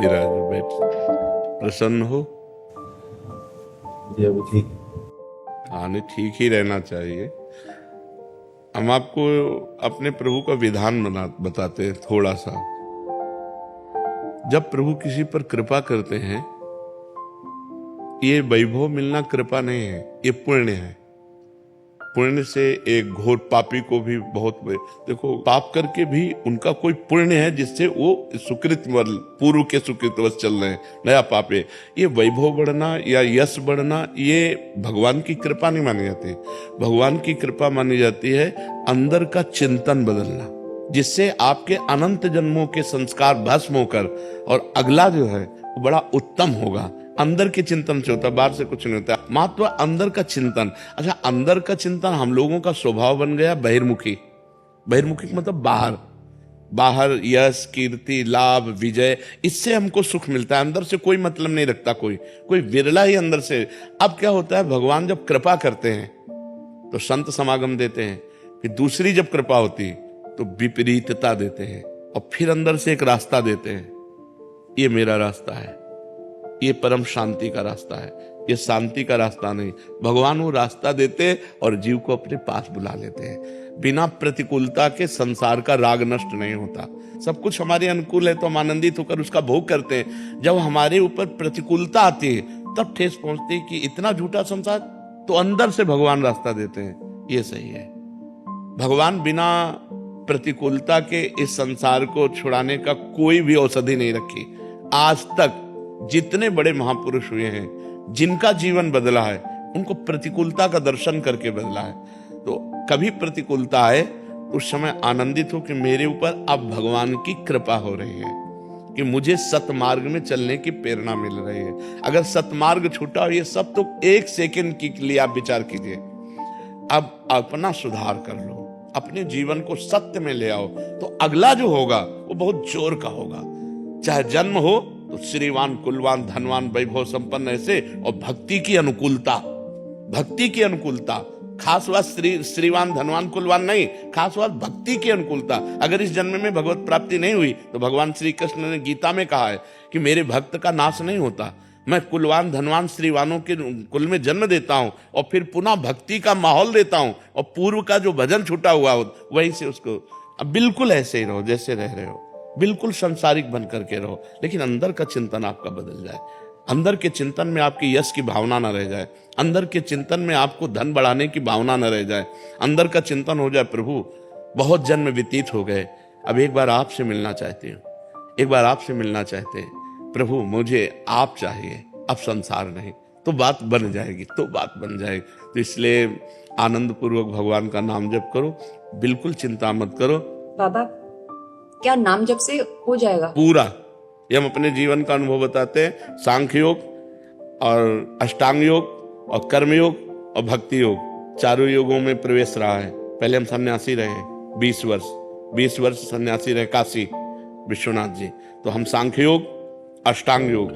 विराज बैठ, प्रसन्न हो। जी अभी ठीक। हाँ, नहीं, ठीक ही रहना चाहिए। हम आपको अपने प्रभु का विधान बताते हैं थोड़ा सा। जब प्रभु किसी पर कृपा करते हैं, ये वैभव मिलना कृपा नहीं है, ये पुण्य है। पुण्य से एक घोर पापी को भी बहुत, देखो, पाप करके भी उनका कोई पुण्य है जिससे वो सुकृत पूर्व के सुकृतवश चल रहे हैं, नया पाप है। ये वैभव बढ़ना या यश बढ़ना ये भगवान की कृपा नहीं मानी जाती। भगवान की कृपा मानी जाती है अंदर का चिंतन बदलना, जिससे आपके अनंत जन्मों के संस्कार भस्म होकर और अगला जो है वो बड़ा उत्तम होगा। अंदर के चिंतन से होता, बाहर से कुछ नहीं होता। महत्व अंदर का चिंतन। अच्छा, अंदर का चिंतन हम लोगों का स्वभाव बन गया बहिर्मुखी। बहिर्मुखी मतलब बाहर, बाहर यश, कीर्ति, लाभ, विजय, इससे हमको सुख मिलता है। अंदर से कोई मतलब नहीं रखता कोई विरला ही अंदर से। अब क्या होता है, भगवान जब कृपा करते हैं तो संत समागम देते हैं, फिर दूसरी जब कृपा होती तो विपरीतता देते हैं, और फिर अंदर से एक रास्ता देते हैं। ये मेरा रास्ता है, ये परम शांति का रास्ता है, ये शांति का रास्ता नहीं। भगवान वो रास्ता देते और जीव को अपने पास बुला लेते हैं। बिना प्रतिकूलता के संसार का राग नष्ट नहीं होता। सब कुछ हमारे अनुकूल है तो हम आनंदित होकर उसका भोग करते हैं। जब हमारे ऊपर प्रतिकूलता आती है तब ठेस पहुंचती है कि इतना झूठा संसार, तो अंदर से भगवान रास्ता देते हैं, ये सही है। भगवान बिना प्रतिकूलता के इस संसार को छुड़ाने का कोई भी औषधि नहीं रखी। आज तक जितने बड़े महापुरुष हुए हैं, जिनका जीवन बदला है, उनको प्रतिकूलता का दर्शन करके बदला है। तो कभी प्रतिकूलता आए उस समय आनंदित हो कि मेरे ऊपर अब भगवान की कृपा हो रही है, कि मुझे सतमार्ग में चलने की प्रेरणा मिल रही है। अगर सतमार्ग छूटा और ये सब, तो एक सेकंड के लिए आप विचार कीजिए। अब अपना सुधार कर लो, अपने जीवन को सत्य में ले आओ, तो अगला जो होगा वो बहुत जोर का होगा। चाहे जन्म हो तो श्रीवान, कुलवान, धनवान, वैभव संपन्न ऐसे, और भक्ति की अनुकूलता, भक्ति की अनुकूलता। खास बात श्रीवान, धनवान, कुलवान नहीं, खास बात भक्ति की अनुकूलता। अगर इस जन्म में भगवत प्राप्ति नहीं हुई तो भगवान श्री कृष्ण ने गीता में कहा है कि मेरे भक्त का नाश नहीं होता। मैं कुलवान, धनवान, श्रीवानों के कुल में जन्म देता हूं और फिर पुनः भक्ति का माहौल देता हूं, और पूर्व का जो भजन छूटा हुआ हो वहीं से उसको। अब बिल्कुल ऐसे ही रहो जैसे रह रहे हो, बिल्कुल संसारिक बन करके रहो, लेकिन अंदर का चिंतन आपका बदल जाए। अंदर के चिंतन में आपकी यश की भावना न रह जाए, अंदर के चिंतन में आपको धन बढ़ाने की भावना न रह जाए। अंदर का चिंतन हो जाए, प्रभु बहुत जन्म व्यतीत हो गए, अब एक बार आपसे मिलना चाहती हूँ, एक बार आपसे मिलना चाहते हैं प्रभु, मुझे आप चाहिए, अब संसार नहीं। तो बात बन जाएगी, तो बात बन जाएगी। तो इसलिए आनंद पूर्वक भगवान का नाम जप करो, बिल्कुल चिंता मत करो। बाबा, क्या नाम जप से हो जाएगा पूरा? ये हम अपने जीवन का अनुभव बताते हैं। सांख्य योग और अष्टांग योग और कर्म योग और भक्ति योग, चारों योगों में प्रवेश रहा है। पहले हम सन्यासी रहे 20 वर्ष सन्यासी रहे काशी विश्वनाथ जी। तो हम सांख्य योग, अष्टांग योग,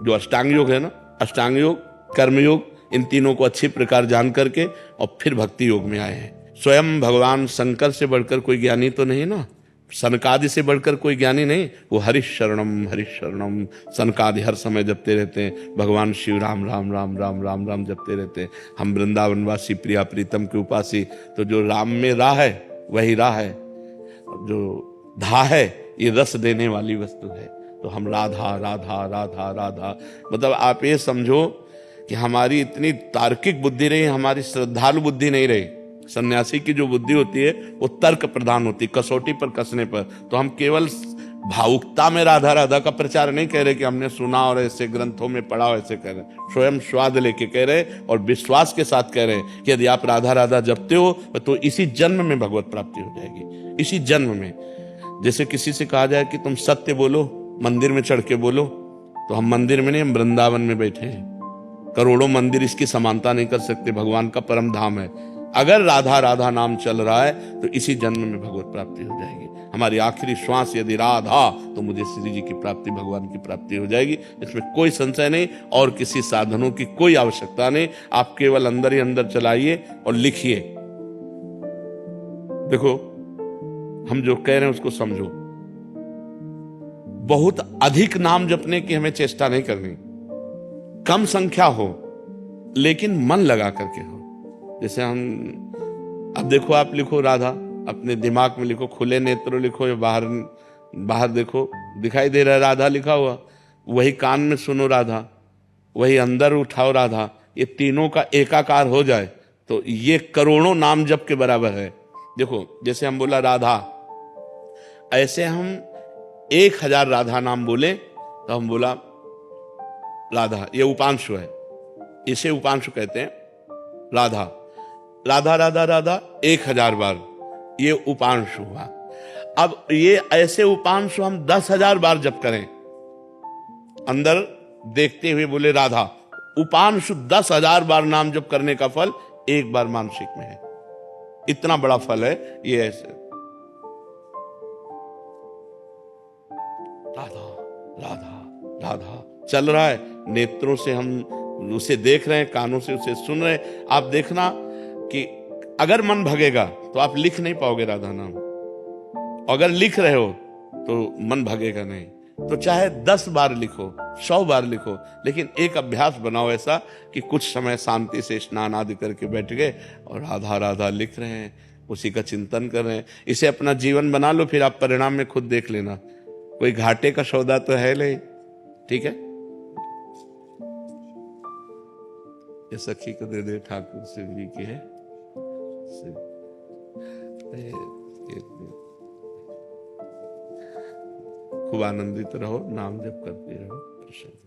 जो अष्टांग योग है ना, अष्टांग योग, कर्म योग, इन तीनों को अच्छी प्रकार जान करके और फिर भक्ति योग में आए हैं। स्वयं भगवान शंकर से बढ़कर कोई ज्ञानी तो नहीं ना, सनकादि से बढ़कर कोई ज्ञानी नहीं। वो हरिश शरणम सनकादि हर समय जपते रहते हैं। भगवान शिव राम राम राम राम राम राम जपते रहते हैं। हम वृंदावनवासी प्रिया प्रीतम के उपासी, तो जो राम में राह है वही राह है, जो धा है ये रस देने वाली वस्तु है। तो हम राधा राधा राधा राधा, मतलब आप ये समझो कि हमारी इतनी तार्किक बुद्धि रही, हमारी श्रद्धालु बुद्धि नहीं रही। सन्यासी की जो बुद्धि होती है वो तर्क प्रधान होती है, कसौटी पर कसने पर। तो हम केवल भावुकता में राधा राधा का प्रचार नहीं कह रहे कि हमने सुना और ऐसे ग्रंथों में पढ़ा, ऐसे कह रहे, स्वयं स्वाद लेके कह रहे और विश्वास के साथ कह रहे कि यदि आप राधा राधा जपते हो तो इसी जन्म में भगवत प्राप्ति हो जाएगी, इसी जन्म में। जैसे किसी से कहा जाए कि तुम सत्य बोलो, मंदिर में चढ़ के बोलो, तो हम मंदिर में नहीं, हम वृंदावन में बैठे हैं। करोड़ों मंदिर इसकी समानता नहीं कर सकते, भगवान का परम धाम है। अगर राधा राधा नाम चल रहा है तो इसी जन्म में भगवत प्राप्ति हो जाएगी। हमारी आखिरी श्वास यदि राधा, तो मुझे श्री जी की प्राप्ति, भगवान की प्राप्ति हो जाएगी, इसमें कोई संशय नहीं। और किसी साधनों की कोई आवश्यकता नहीं, आप केवल अंदर ही अंदर चलाइए और लिखिए। देखो, हम जो कह रहे हैं उसको समझो। बहुत अधिक नाम जपने की हमें चेष्टा नहीं करनी, कम संख्या हो लेकिन मन लगा करके हो। जैसे हम, अब देखो आप लिखो राधा, अपने दिमाग में लिखो, खुले नेत्र लिखो या बाहर बाहर देखो, दिखाई दे रहा है राधा लिखा हुआ, वही कान में सुनो राधा, वही अंदर उठाओ राधा, ये तीनों का एकाकार हो जाए तो ये करोड़ों नाम जप के बराबर है। देखो जैसे हम बोला राधा, ऐसे हम 1000 राधा नाम बोले तो हम बोला राधा, ये उपांशु है, इसे उपांशु कहते हैं। राधा राधा राधा राधा 1000 बार, ये उपांशु हुआ। अब ये ऐसे उपांशु हम 10,000 बार जप करें, अंदर देखते हुए बोले राधा, उपांशु 10,000 बार नाम जप करने का फल एक बार मानसिक में है। इतना बड़ा फल है ये। ऐसे राधा राधा राधा चल रहा है, नेत्रों से हम उसे देख रहे हैं, कानों से उसे सुन रहे हैं। आप देखना कि अगर मन भगेगा तो आप लिख नहीं पाओगे राधा नाम, अगर लिख रहे हो तो मन भगेगा नहीं। तो चाहे 10 बार लिखो, 100 बार लिखो, लेकिन एक अभ्यास बनाओ ऐसा कि कुछ समय शांति से स्नान आदि करके बैठ गए और राधा राधा लिख रहे हैं, उसी का चिंतन कर रहे हैं। इसे अपना जीवन बना लो, फिर आप परिणाम में खुद देख लेना। कोई घाटे का सौदा तो है नहीं, ठीक है। ये सखी को दे दे ठाकुर से भी की है। खूब आनंदित रहो, नाम जप करते रहो।